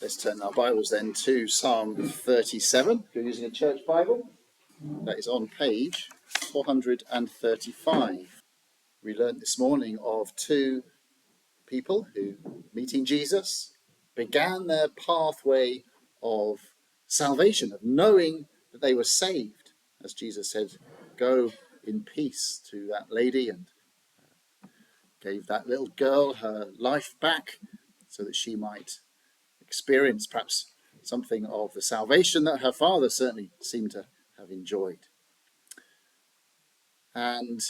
Let's turn our Bibles then to Psalm 37. If you're using a church Bible, that is on page 435. We learned this morning of two people who, meeting Jesus, began their pathway of salvation, of knowing that they were saved. As Jesus said, go in peace to that lady, and gave that little girl her life back so that she might experience perhaps something of the salvation that her father certainly seemed to have enjoyed. And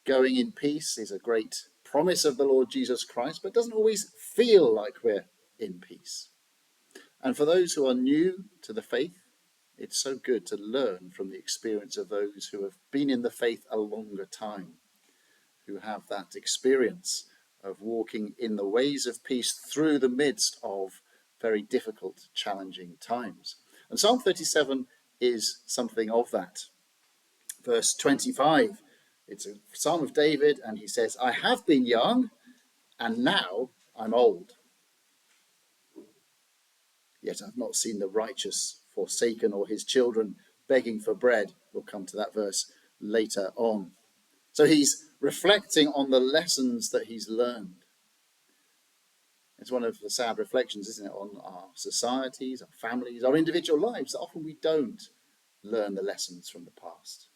going in peace is a great promise of the Lord Jesus Christ, but doesn't always feel like we're in peace. And for those who are new to the faith, it's so good to learn from the experience of those who have been in the faith a longer time, who have that experience of walking in the ways of peace through the midst of very difficult, challenging times. And Psalm 37 is something of that. Verse 25, it's a Psalm of David, and he says, I have been young, and now I'm old. Yet I've not seen the righteous forsaken or his children begging for bread. We'll come to that verse later on. So he's reflecting on the lessons that he's learned. It's one of the sad reflections, isn't it, on our societies, our families, our individual lives, that often we don't learn the lessons from the past.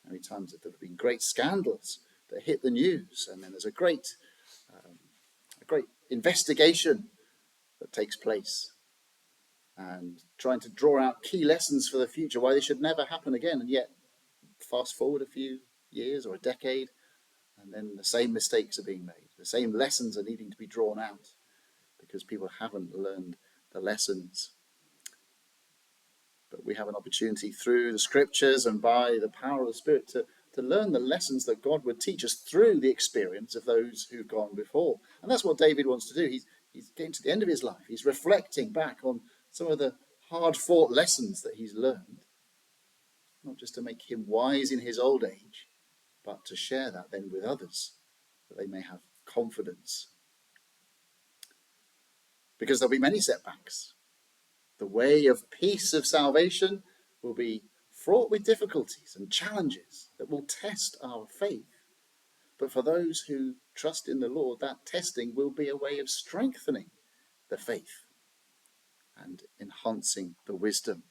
How many times there have been great scandals that hit the news, and then there's a great investigation that takes place, and trying to draw out key lessons for the future, why they should never happen again. And yet, fast forward a few years or a decade, and then the same mistakes are being made. The same lessons are needing to be drawn out because people haven't learned the lessons. But we have an opportunity through the scriptures and by the power of the Spirit to learn the lessons that God would teach us through the experience of those who've gone before. And that's what David wants to do. He's getting to the end of his life. He's reflecting back on some of the hard-fought lessons that he's learned, not just to make him wise in his old age, but to share that then with others, that they may have confidence. Because there'll be many setbacks. The way of peace, of salvation, will be fraught with difficulties and challenges that will test our faith. But for those who trust in the Lord, that testing will be a way of strengthening the faith and enhancing the wisdom.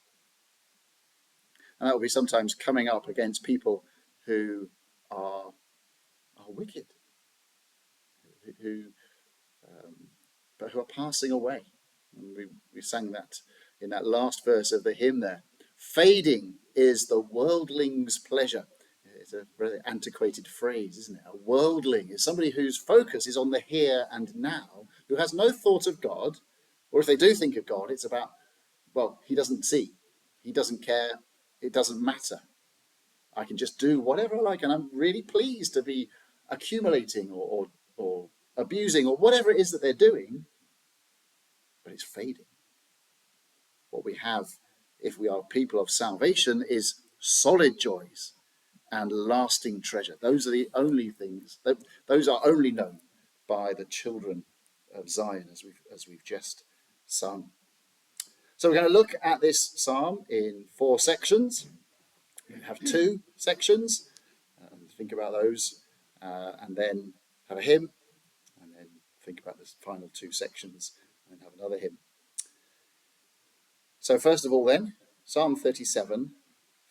And that will be sometimes coming up against people who are wicked, but who are passing away. And we sang that in that last verse of the hymn there. Fading is the worldling's pleasure. It's a really antiquated phrase, isn't it? A worldling is somebody whose focus is on the here and now, who has no thought of God, or if they do think of God, it's about, well, he doesn't see, he doesn't care, it doesn't matter. I can just do whatever I like, and I'm really pleased to be accumulating or abusing or whatever it is that they're doing, but it's fading. What we have, if we are people of salvation, is solid joys and lasting treasure. Those are the only things, those are only known by the children of Zion, as we've just sung. So we're going to look at this psalm in 4 sections. We have 2 sections, think about those, and then have a hymn, and then think about the final 2 sections, and then have another hymn. So first of all then, Psalm 37,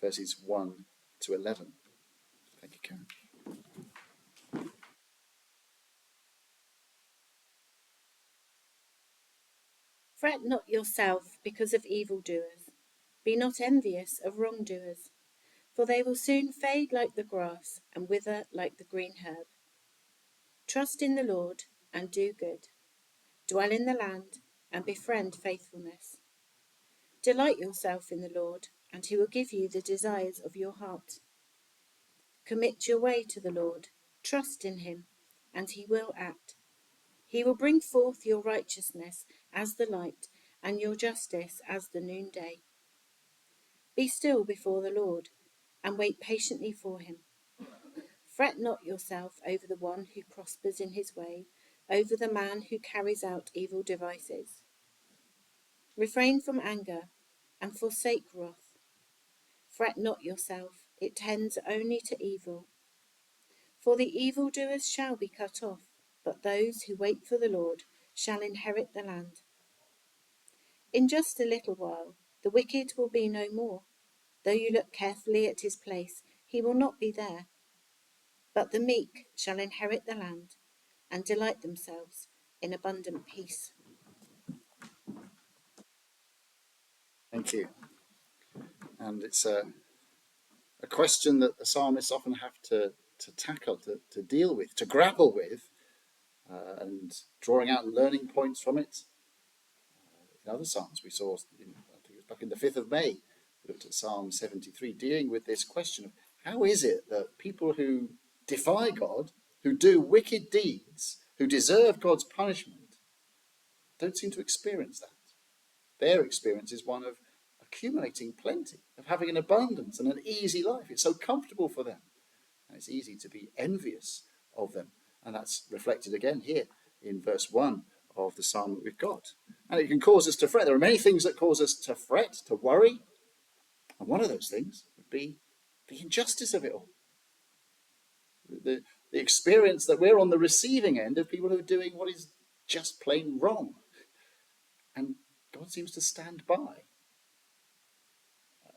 verses 1 to 11. Thank you, Karen. Fret not yourself because of evildoers. Be not envious of wrongdoers, for they will soon fade like the grass and wither like the green herb. Trust in the Lord and do good. Dwell in the land and befriend faithfulness. Delight yourself in the Lord, and he will give you the desires of your heart. Commit your way to the Lord. Trust in him, and he will act. He will bring forth your righteousness as the light, and your justice as the noonday. Be still before the Lord, and wait patiently for him. Fret not yourself over the one who prospers in his way, over the man who carries out evil devices. Refrain from anger and forsake wrath. Fret not yourself, it tends only to evil. For the evildoers shall be cut off, but those who wait for the Lord shall inherit the land. In just a little while, the wicked will be no more. Though you look carefully at his place, he will not be there. But the meek shall inherit the land and delight themselves in abundant peace. Thank you. And it's a question that the psalmists often have to tackle, to deal with, to grapple with, and drawing out learning points from it. In other psalms, we saw, I think it was back in the 5th of May, we looked at Psalm 73, dealing with this question of how is it that people who defy God, who do wicked deeds, who deserve God's punishment, don't seem to experience that. Their experience is one of accumulating plenty, of having an abundance and an easy life. It's so comfortable for them. And it's easy to be envious of them. And that's reflected again here in verse 1 of the psalm that we've got. And it can cause us to fret. There are many things that cause us to fret, to worry. And one of those things would be the injustice of it all. The, the experience that we're on the receiving end of people who are doing what is just plain wrong. And God seems to stand by.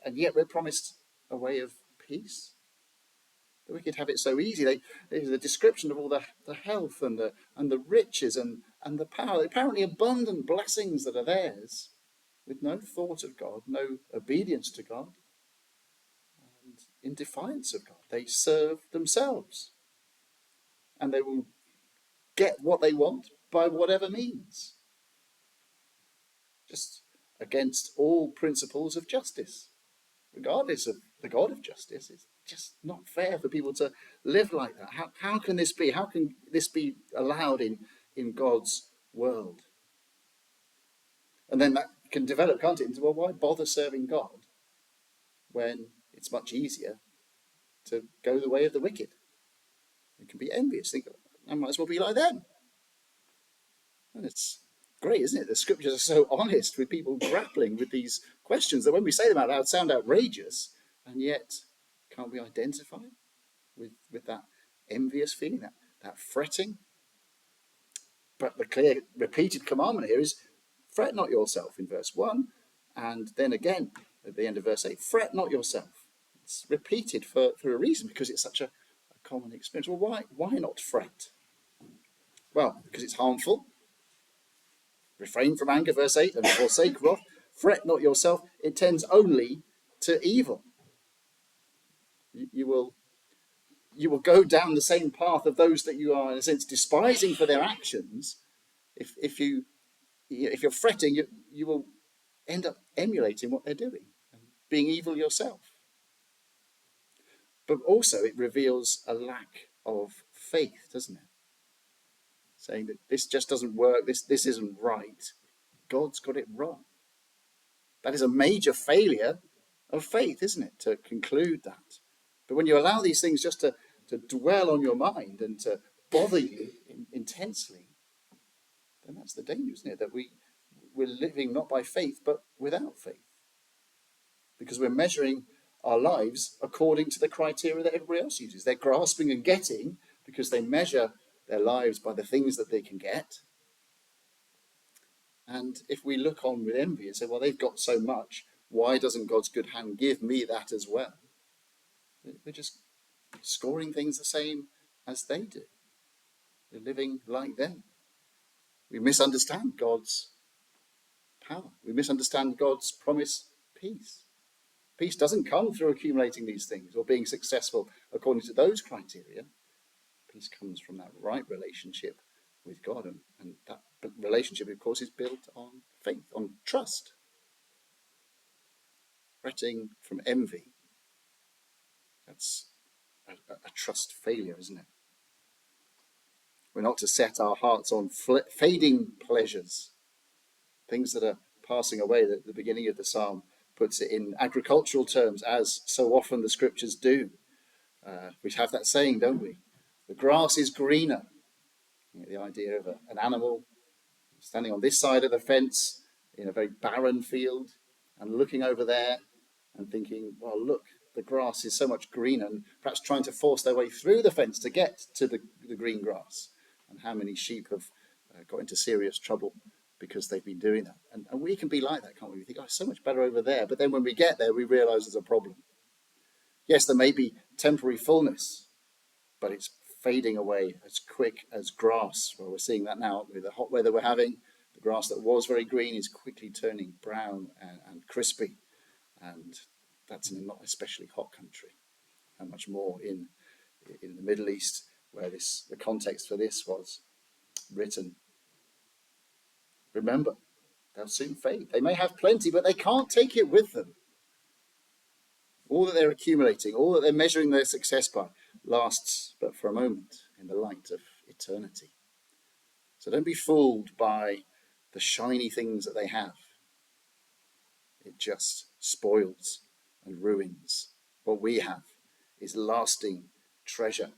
And yet we're promised a way of peace. The wicked have it so easy. There's a description of all the health and the riches and the power, the apparently abundant blessings that are theirs, with no thought of God, no obedience to God, and in defiance of God. They serve themselves, and they will get what they want by whatever means, just against all principles of justice. Regardless of the God of justice, it's just not fair for people to live like that. How can this be? How can this be allowed in God's world? And then that can develop, can't it, into, well, why bother serving God when it's much easier to go the way of the wicked? It can be envious. Think, I might as well be like them. And it's great, isn't it? The scriptures are so honest with people grappling with these questions that when we say them out loud sound outrageous, and yet can't we identify with that envious feeling, that fretting? But the clear repeated commandment here is fret not yourself in verse 1, and then again at the end of verse 8, fret not yourself. It's repeated for a reason, because it's such a common experience. Well, why not fret? Well, because it's harmful. Refrain from anger, verse 8, and forsake wrath. Fret not yourself, it tends only to evil. You will go down the same path of those that you are, in a sense, despising for their actions. If you're fretting, you will end up emulating what they're doing and being evil yourself. But also it reveals a lack of faith, doesn't it? Saying that this just doesn't work, this isn't right. God's got it wrong. That is a major failure of faith, isn't it, to conclude that? But when you allow these things just to dwell on your mind and to bother you intensely, then that's the danger, isn't it? That we're living not by faith, but without faith. Because we're measuring our lives according to the criteria that everybody else uses. They're grasping and getting because they measure their lives by the things that they can get. And if we look on with envy and say, well, they've got so much, why doesn't God's good hand give me that as well? We're just scoring things the same as they do. We're living like them. We misunderstand God's power. We misunderstand God's promised peace. Peace doesn't come through accumulating these things or being successful according to those criteria. Peace comes from that right relationship with God. And that relationship, of course, is built on faith, on trust. Fretting from envy, that's a trust failure, isn't it? We're not to set our hearts on fading pleasures, things that are passing away. The beginning of the psalm puts it in agricultural terms, as so often the scriptures do. We have that saying, don't we? The grass is greener. You know, the idea of an animal standing on this side of the fence in a very barren field and looking over there and thinking, well, look, the grass is so much greener, and perhaps trying to force their way through the fence to get to the green grass. And how many sheep have got into serious trouble because they've been doing that. And we can be like that, can't we? We think, oh, it's so much better over there. But then when we get there, we realize there's a problem. Yes, there may be temporary fullness, but it's fading away as quick as grass. Well, we're seeing that now with the hot weather we're having. The grass that was very green is quickly turning brown and crispy. And that's in a not especially hot country. How much more in the Middle East, where the context for this was written. Remember, they'll soon fade. They may have plenty, but they can't take it with them. All that they're accumulating, all that they're measuring their success by, lasts but for a moment in the light of eternity. So don't be fooled by the shiny things that they have. It just spoils and ruins. What we have is lasting treasure.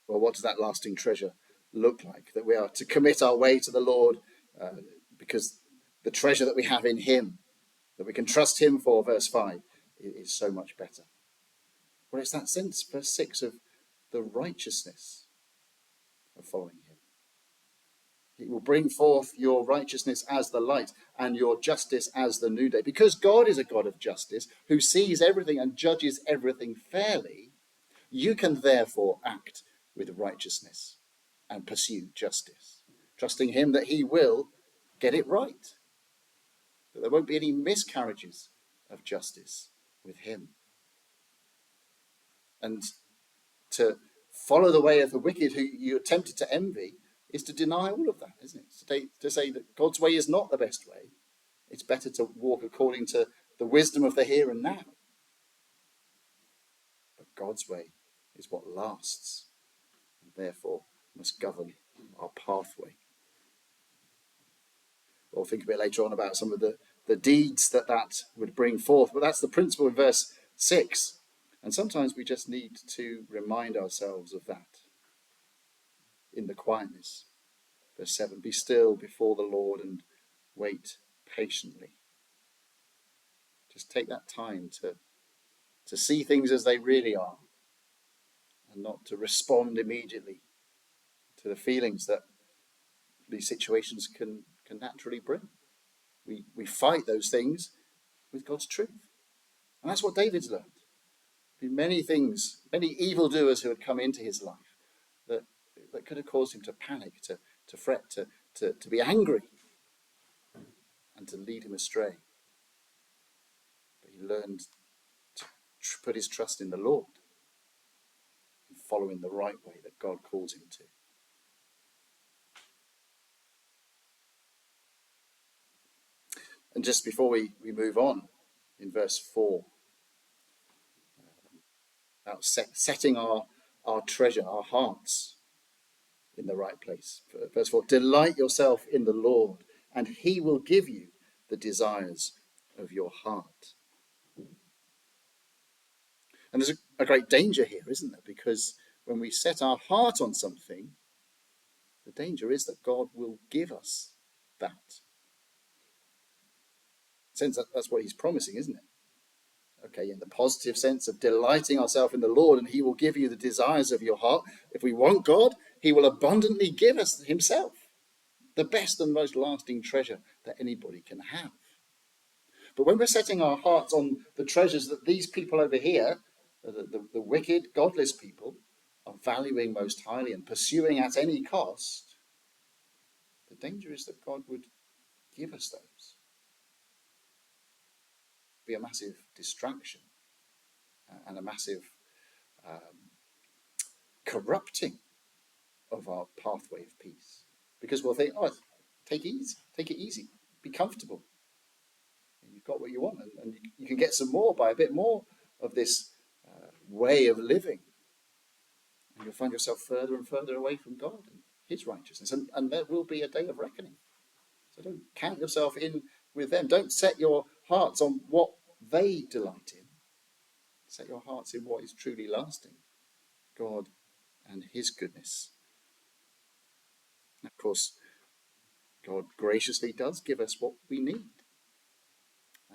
Well, what does that lasting treasure look like? That we are to commit our way to the Lord because the treasure that we have in him, that we can trust him for, verse 5, is so much better. Well, it's that sense, verse 6, of the righteousness of following him. He will bring forth your righteousness as the light and your justice as the noonday. Because God is a God of justice who sees everything and judges everything fairly, you can therefore act with righteousness and pursue justice, trusting him that he will get it right, that there won't be any miscarriages of justice with him. And to follow the way of the wicked who you're tempted to envy is to deny all of that, isn't it? To say that God's way is not the best way. It's better to walk according to the wisdom of the here and now. But God's way is what lasts, and therefore must govern our pathway. We'll think a bit later on about some of the deeds that would bring forth, but that's the principle in verse 6. And sometimes we just need to remind ourselves of that in the quietness. Verse 7, be still before the Lord and wait patiently. Just take that time to see things as they really are and not to respond immediately to the feelings that these situations can naturally bring. We fight those things with God's truth. And that's what David's learned. Many things, many evildoers who had come into his life that could have caused him to panic, to fret, to be angry, and to lead him astray. But he learned to put his trust in the Lord and following the right way that God calls him to. And just before we move on, in verse 4, about setting our treasure, our hearts, in the right place. Verse 4, delight yourself in the Lord, and he will give you the desires of your heart. And there's a great danger here, isn't there? Because when we set our heart on something, the danger is that God will give us that. In a sense, that's what he's promising, isn't it? Okay, in the positive sense of delighting ourselves in the Lord, and he will give you the desires of your heart. If we want God, he will abundantly give us himself, the best and most lasting treasure that anybody can have. But when we're setting our hearts on the treasures that these people over here, the wicked, godless people, are valuing most highly and pursuing at any cost, the danger is that God would give us those. Be a massive distraction and a massive corrupting of our pathway of peace. Because we'll think, oh, take it easy, be comfortable. You've got what you want, and you can get some more by a bit more of this way of living. And you'll find yourself further and further away from God and his righteousness. And there will be a day of reckoning. So don't count yourself in with them. Don't set your hearts on what they delight in. Set your hearts in what is truly lasting, God and his goodness. Of course, God graciously does give us what we need.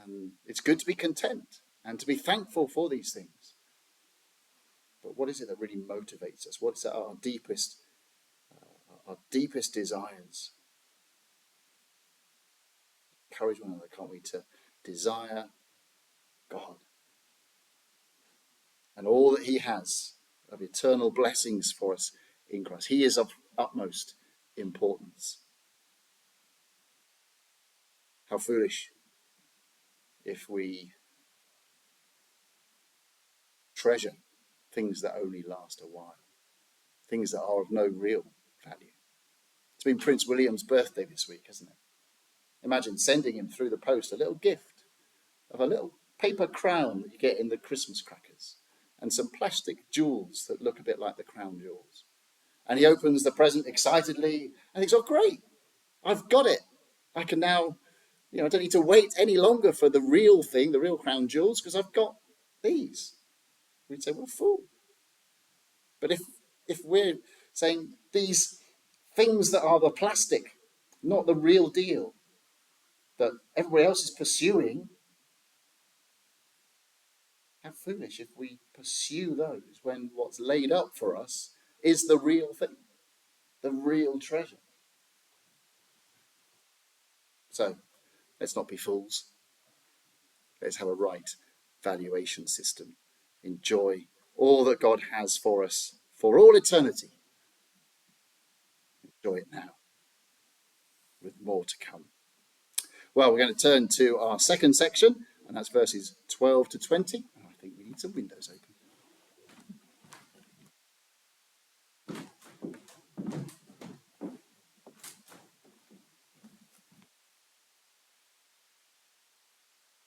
And it's good to be content and to be thankful for these things. But what is it that really motivates us? What's our deepest desires? Encourage one another, can't we, to desire God and all that he has of eternal blessings for us in Christ. He is of utmost importance. How foolish if we treasure things that only last a while, things that are of no real value. It's been Prince William's birthday this week, hasn't it? Imagine sending him through the post a little gift of a little paper crown that you get in the Christmas crackers and some plastic jewels that look a bit like the crown jewels. And he opens the present excitedly and thinks, oh, great, I've got it. I can now, I don't need to wait any longer for the real thing, the real crown jewels, because I've got these. We'd say, well, fool. But if we're saying these things that are the plastic, not the real deal, that everybody else is pursuing, how foolish if we pursue those when what's laid up for us is the real thing, the real treasure. So let's not be fools. Let's have a right valuation system. Enjoy all that God has for us for all eternity. Enjoy it now, with more to come. Well, we're going to turn to our second section, and that's verses 12 to 20. And I think we need some windows open.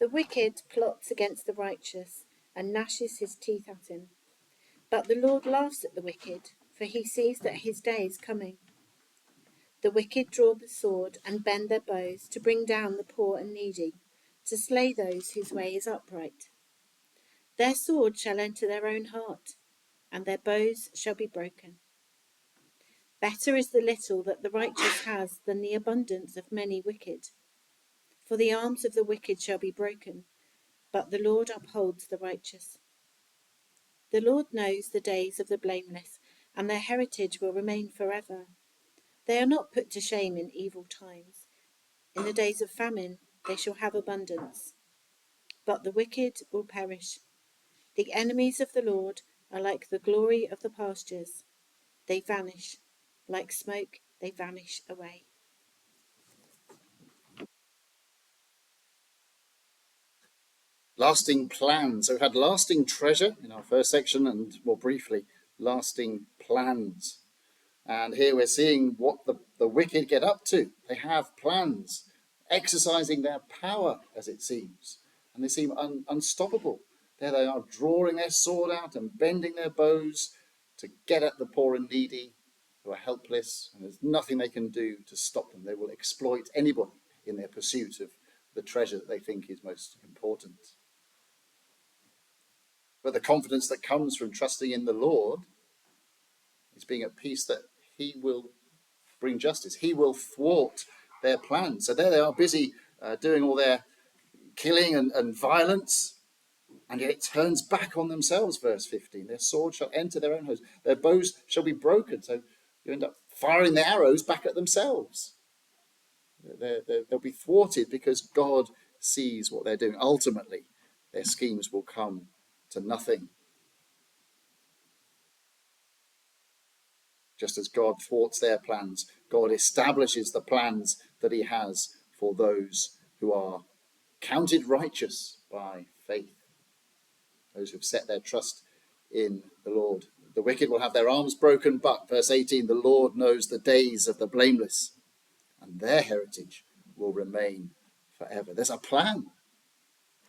The wicked plots against the righteous and gnashes his teeth at him. But the Lord laughs at the wicked, for he sees that his day is coming. The wicked draw the sword and bend their bows to bring down the poor and needy, to slay those whose way is upright. Their sword shall enter their own heart, and their bows shall be broken. Better is the little that the righteous has than the abundance of many wicked. For the arms of the wicked shall be broken, but the Lord upholds the righteous. The Lord knows the days of the blameless, and their heritage will remain forever. They are not put to shame in evil times. In the days of famine they shall have abundance. But the wicked will perish. The enemies of the Lord are like the glory of the pastures. They vanish. Like smoke, they vanish away. Lasting plans. So we've had lasting treasure in our first section, and more briefly, lasting plans. And here we're seeing what the wicked get up to. They have plans, exercising their power, as it seems. And they seem unstoppable. There they are, drawing their sword out and bending their bows to get at the poor and needy who are helpless. And there's nothing they can do to stop them. They will exploit anybody in their pursuit of the treasure that they think is most important. But the confidence that comes from trusting in the Lord is being at peace that he will bring justice. He will thwart their plans. So there they are, busy doing all their killing and violence, and yet it turns back on themselves, verse 15. Their sword shall enter their own host. Their bows shall be broken. So you end up firing the arrows back at themselves. They'll be thwarted because God sees what they're doing. Ultimately, their schemes will come to nothing. Just as God thwarts their plans, God establishes the plans that he has for those who are counted righteous by faith, those who have set their trust in the Lord. The wicked will have their arms broken, but, verse 18, the Lord knows the days of the blameless, and their heritage will remain forever. There's a plan,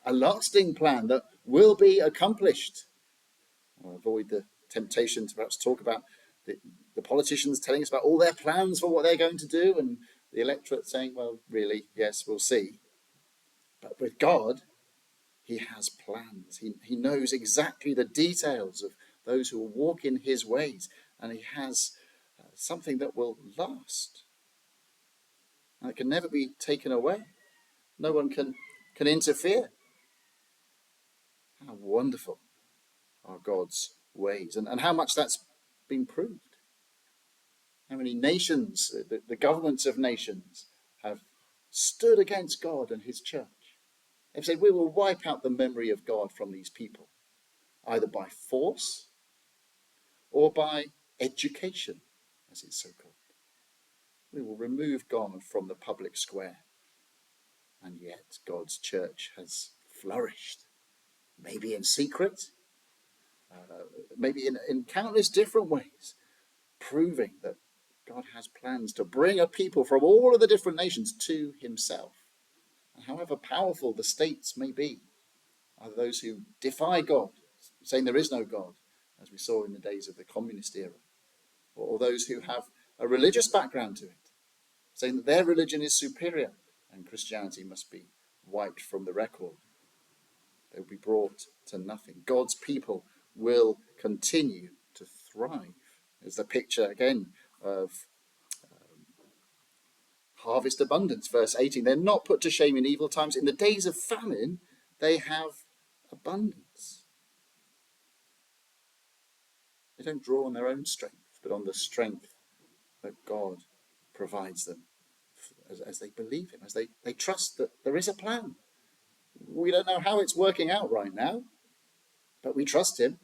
a lasting plan that will be accomplished. I'll avoid the temptation to perhaps talk about the politicians telling us about all their plans for what they're going to do, and the electorate saying, well, really, yes, we'll see. But with God, he has plans. He knows exactly the details of those who will walk in his ways, and he has something that will last. And it can never be taken away. No one can interfere. How wonderful are God's ways, and how much that's been proved. How many nations, the governments of nations, have stood against God and his church. They've said, we will wipe out the memory of God from these people, either by force or by education, as it's so called. We will remove God from the public square. And yet God's church has flourished, maybe in secret, maybe in countless different ways, proving that God has plans to bring a people from all of the different nations to himself. And however powerful the states may be, either those who defy God, saying there is no God, as we saw in the days of the communist era, or those who have a religious background to it, saying that their religion is superior and Christianity must be wiped from the record. They will be brought to nothing. God's people will continue to thrive. There's the picture again of harvest abundance, verse 18. They're not put to shame in evil times. In the days of famine, they have abundance. They don't draw on their own strength, but on the strength that God provides them as they believe him, as they trust that there is a plan. We don't know how it's working out right now, but we trust him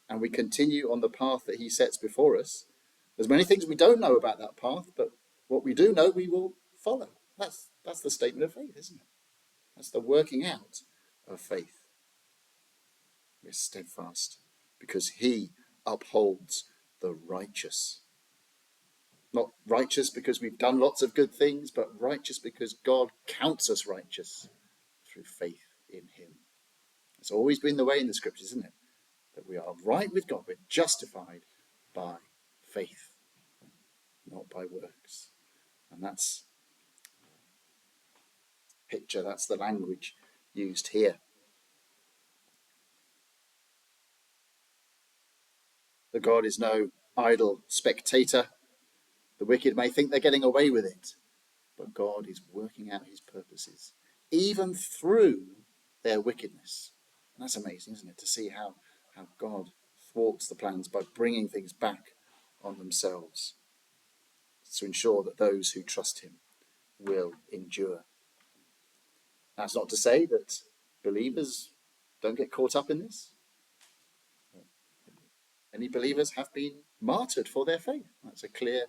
and we continue on the path that he sets before us. There's many things we don't know about that path, but what we do know, we will follow. That's the statement of faith, isn't it? That's the working out of faith. We're steadfast because he upholds the righteous. Not righteous because we've done lots of good things, but righteous because God counts us righteous through faith in him. It's always been the way in the scriptures, isn't it? That we are right with God. We're justified by faith, not by works. And that's picture, that's the language used here. The God is no idle spectator. The wicked may think they're getting away with it, but God is working out his purposes, even through their wickedness. And that's amazing, isn't it? To see how God thwarts the plans by bringing things back on themselves to ensure that those who trust him will endure. That's not to say that believers don't get caught up in this. Many believers have been martyred for their faith. That's a clear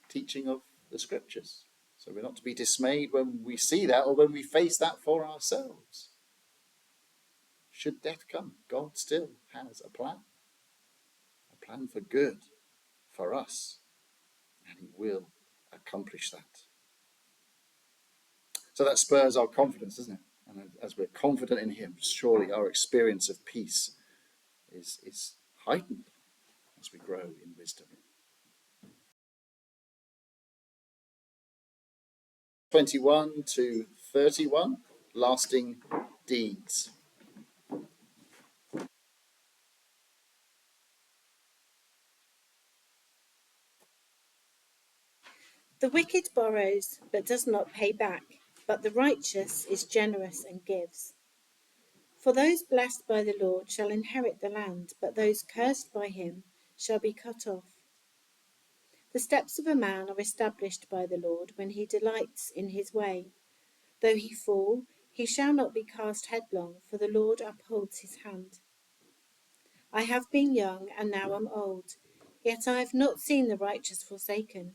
teaching of the scriptures. So we're not to be dismayed when we see that or when we face that for ourselves. Should death come, God still has a plan for good for us, and he will accomplish that. So that spurs our confidence, doesn't it? And as we're confident in him, surely our experience of peace is heightened as we grow in wisdom. 21 to 31, lasting deeds. The wicked borrows, but does not pay back, but the righteous is generous and gives. For those blessed by the Lord shall inherit the land, but those cursed by him shall be cut off. The steps of a man are established by the Lord when he delights in his way. Though he fall, he shall not be cast headlong, for the Lord upholds his hand. I have been young, and now am old, yet I have not seen the righteous forsaken,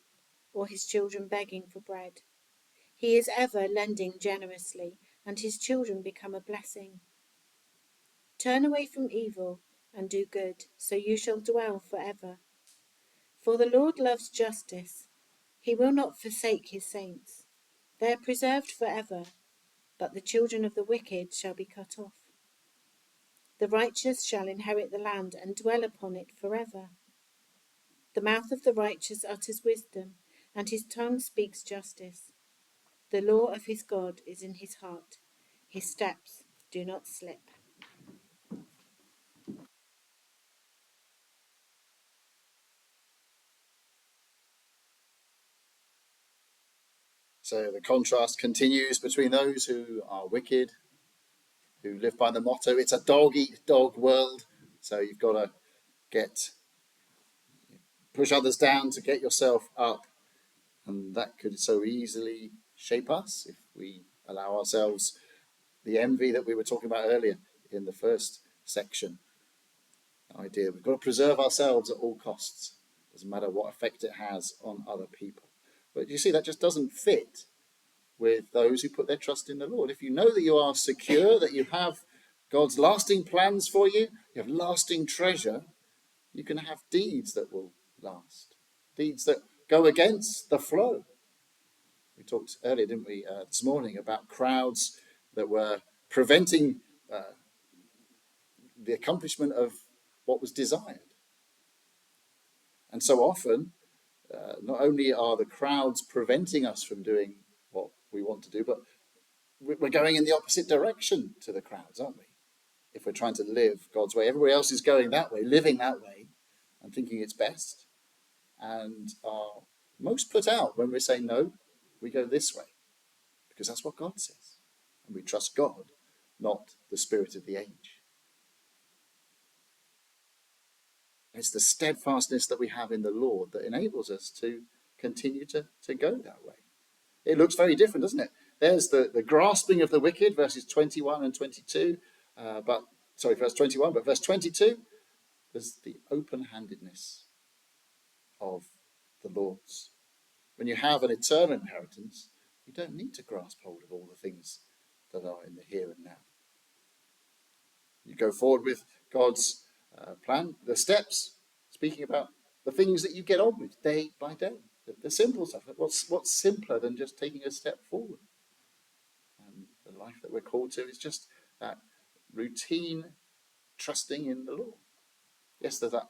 or his children begging for bread. He is ever lending generously, and his children become a blessing. Turn away from evil and do good, so you shall dwell forever. For the Lord loves justice. He will not forsake his saints. They are preserved forever, but the children of the wicked shall be cut off. The righteous shall inherit the land and dwell upon it forever. The mouth of the righteous utters wisdom, and his tongue speaks justice. The law of his God is in his heart. His steps do not slip. So the contrast continues between those who are wicked, who live by the motto, it's a dog eat dog world. So you've got to push others down to get yourself up. And that could so easily shape us if we allow ourselves the envy that we were talking about earlier in the first section. The idea we've got to preserve ourselves at all costs. Doesn't matter what effect it has on other people. But you see, that just doesn't fit with those who put their trust in the Lord. If you know that you are secure, that you have God's lasting plans for you, you have lasting treasure, you can have deeds that will last, deeds that go against the flow. We talked earlier, didn't we, this morning about crowds that were preventing the accomplishment of what was desired. And so often, not only are the crowds preventing us from doing what we want to do, but we're going in the opposite direction to the crowds, aren't we? If we're trying to live God's way, everybody else is going that way, living that way, and thinking it's best, and are most put out when we say no, we go this way, because that's what God says. And we trust God, not the spirit of the age. It's the steadfastness that we have in the Lord that enables us to continue to go that way. It looks very different, doesn't it? There's the grasping of the wicked, verses 21 and 22, verse 21, but verse 22, there's the open-handedness of the Lord's. When you have an eternal inheritance, you don't need to grasp hold of all the things that are in the here and now. You go forward with God's plan, the steps, speaking about the things that you get on with day by day, the simple stuff. What's simpler than just taking a step forward? And the life that we're called to is just that routine trusting in the Lord. Yes, there's that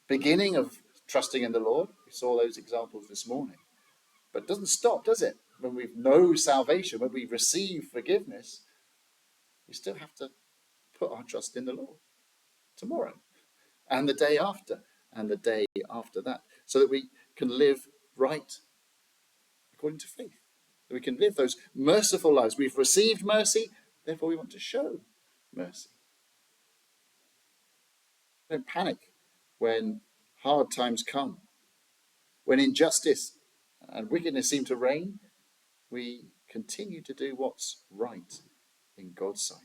beginning of trusting in the Lord. We saw those examples this morning. But it doesn't stop, does it? When we know salvation, when we receive forgiveness, we still have to put our trust in the Lord tomorrow and the day after and the day after that, so that we can live right according to faith. That we can live those merciful lives. We've received mercy, therefore we want to show mercy. Don't panic when hard times come. When injustice and wickedness seem to reign, we continue to do what's right in God's sight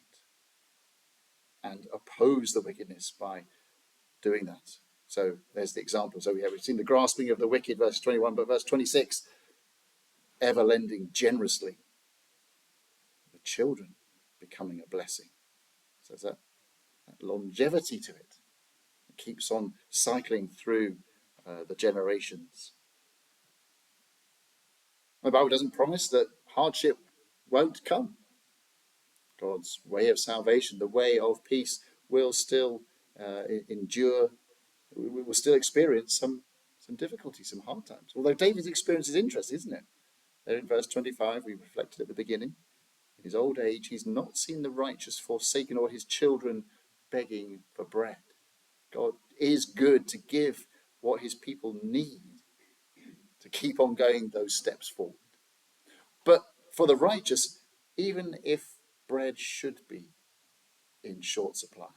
and oppose the wickedness by doing that. So there's the example. So we've seen the grasping of the wicked, verse 21, but verse 26, ever lending generously, the children becoming a blessing. So there's that longevity to it. It keeps on cycling through the generations. The Bible doesn't promise that hardship won't come. God's way of salvation, the way of peace, will still endure. We will still experience some difficulty, some hard times. Although David's experience is interesting, isn't it? There in verse 25, we reflected at the beginning. In his old age, he's not seen the righteous forsaken or his children begging for bread. God is good to give what his people need to keep on going those steps forward. But for the righteous, even if bread should be in short supply,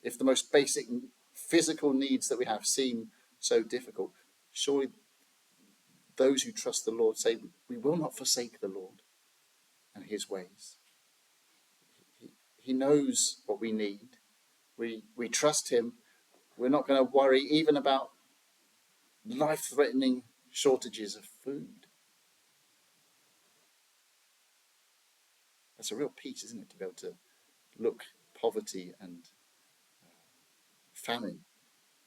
if the most basic physical needs that we have seem so difficult, surely those who trust the Lord say, we will not forsake the Lord and his ways. He knows what we need. We trust him. We're not going to worry even about life-threatening shortages of food. That's a real peace, isn't it, to be able to look poverty and famine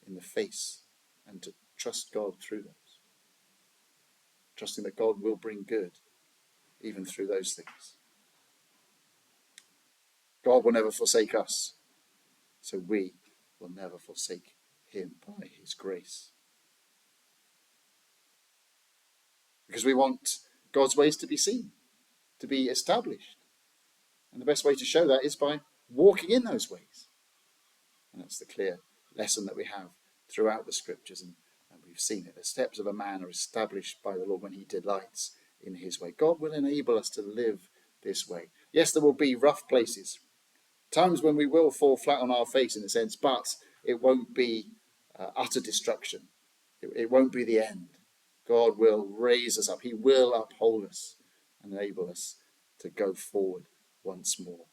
in the face and to trust God through those. Trusting that God will bring good even through those things. God will never forsake us, so we will never forsake him by his grace. Because we want God's ways to be seen, to be established. And the best way to show that is by walking in those ways. And that's the clear lesson that we have throughout the scriptures, and we've seen it. The steps of a man are established by the Lord when he delights in his way. God will enable us to live this way. Yes, there will be rough places, times when we will fall flat on our face in a sense, but it won't be utter destruction. It won't be the end. God will raise us up. He will uphold us and enable us to go forward once more.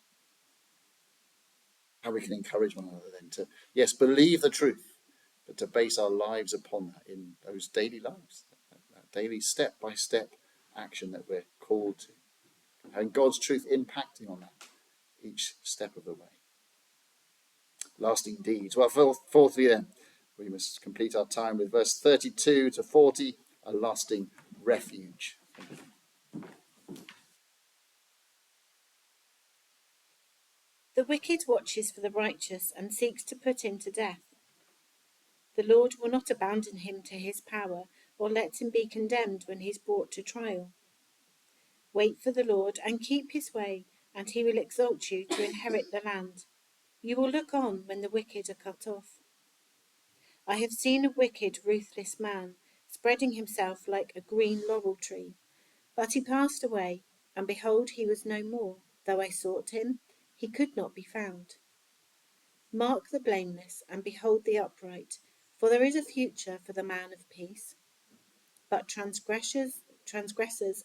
How we can encourage one another then to, yes, believe the truth, but to base our lives upon that in those daily lives, that daily step-by-step action that we're called to. And God's truth impacting on that each step of the way. Lasting deeds. Well, fourthly then, we must complete our time with verse 32 to 40, a lasting refuge. The wicked watches for the righteous and seeks to put him to death. The Lord will not abandon him to his power, or let him be condemned when he is brought to trial. Wait for the Lord and keep his way, and he will exalt you to inherit the land. You will look on when the wicked are cut off. I have seen a wicked, ruthless man, spreading himself like a green laurel tree. But he passed away, and behold, he was no more. Though I sought him, he could not be found. Mark the blameless, and behold the upright, for there is a future for the man of peace. But transgressors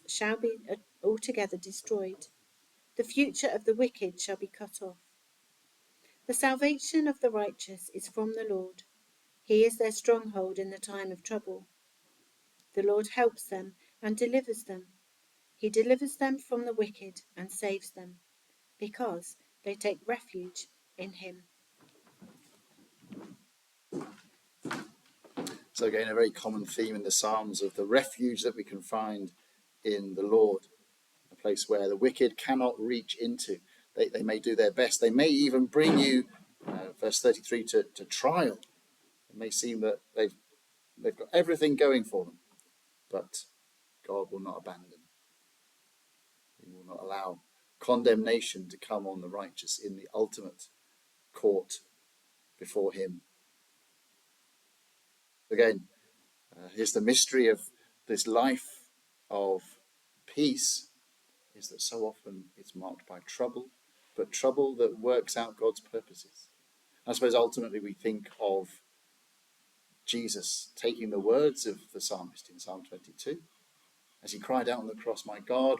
shall be altogether destroyed. The future of the wicked shall be cut off. The salvation of the righteous is from the Lord. He is their stronghold in the time of trouble. The Lord helps them and delivers them. He delivers them from the wicked and saves them, because they take refuge in him. So again, a very common theme in the Psalms of the refuge that we can find in the Lord, a place where the wicked cannot reach into. They may do their best. They may even bring you, verse 33, to trial. It may seem that they've got everything going for them, but God will not abandon. He will not allow condemnation to come on the righteous in the ultimate court before him. Again, here's the mystery of this life of peace, is that so often it's marked by trouble, but trouble that works out God's purposes. I suppose ultimately we think of Jesus taking the words of the psalmist in Psalm 22 as he cried out on the cross, my God,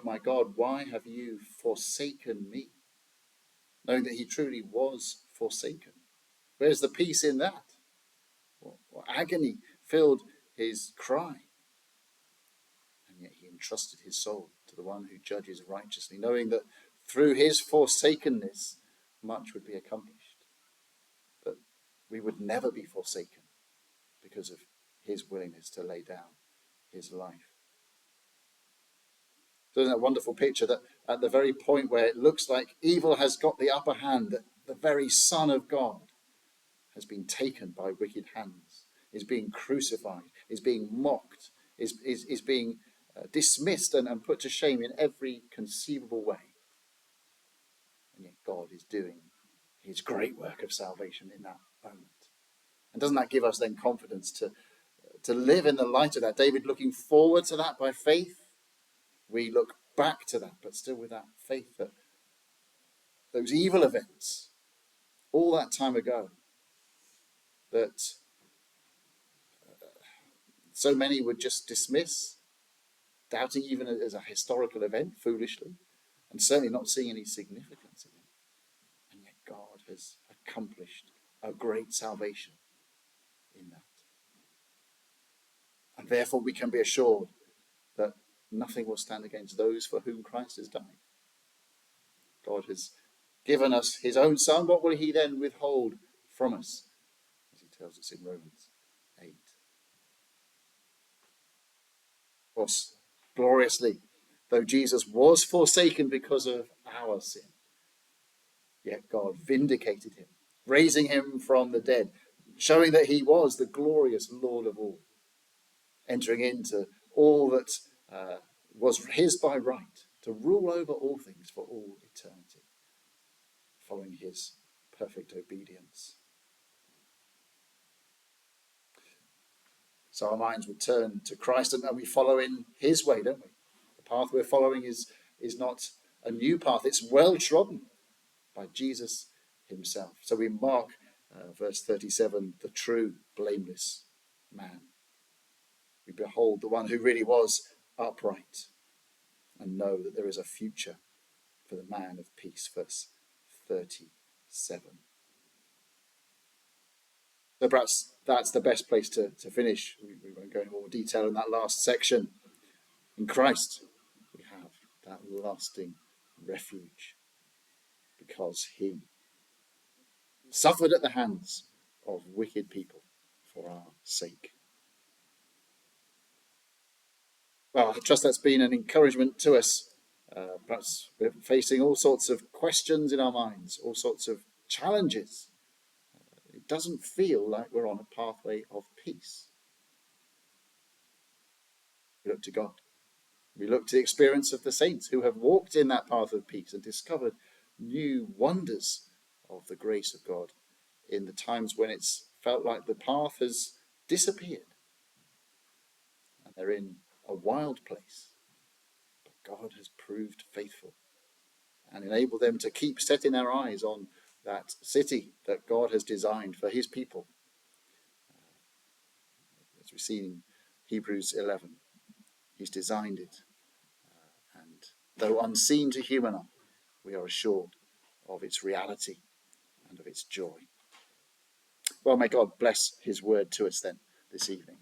why have you forsaken me? Knowing that he truly was forsaken. Where's the peace in that? What agony filled his cry? And yet he entrusted his soul to the one who judges righteously, knowing that through his forsakenness much would be accomplished. That we would never be forsaken because of his willingness to lay down his life. So isn't that a wonderful picture that at the very point where it looks like evil has got the upper hand, that the very Son of God has been taken by wicked hands, is being crucified, is being mocked, is being dismissed and put to shame in every conceivable way. And yet God is doing his great work of salvation in that moment. And doesn't that give us then confidence to live in the light of that? David looking forward to that by faith. We look back to that, but still with that faith that those evil events, all that time ago, that so many would just dismiss, doubting even as a historical event foolishly, and certainly not seeing any significance in it. And yet God has accomplished a great salvation in that. And therefore we can be assured that nothing will stand against those for whom Christ has died. God has given us his own Son. What will he then withhold from us? As he tells us in Romans 8. Of course, gloriously, though Jesus was forsaken because of our sin, yet God vindicated him, raising him from the dead, showing that he was the glorious Lord of all, entering into all that was his by right, to rule over all things for all eternity, following his perfect obedience. So our minds would turn to Christ and we follow in his way, don't we? The path we're following is not a new path, it's well trodden by Jesus himself. So we mark verse 37, the true blameless man. We behold the one who really was upright and know that there is a future for the man of peace. Verse 37. So perhaps that's the best place to finish. We won't go into more detail in that last section. In Christ, we have that lasting refuge because he suffered at the hands of wicked people for our sake. Well, I trust that's been an encouragement to us. Perhaps we're facing all sorts of questions in our minds, all sorts of challenges. It doesn't feel like we're on a pathway of peace. We look to God. We look to the experience of the saints who have walked in that path of peace and discovered new wonders of the grace of God in the times when it's felt like the path has disappeared and they're in a wild place. But God has proved faithful and enabled them to keep setting their eyes on that city that God has designed for his people. As we see in Hebrews 11, he's designed it. And though unseen to human eye, we are assured of its reality and of its joy. Well, may God bless his word to us then this evening.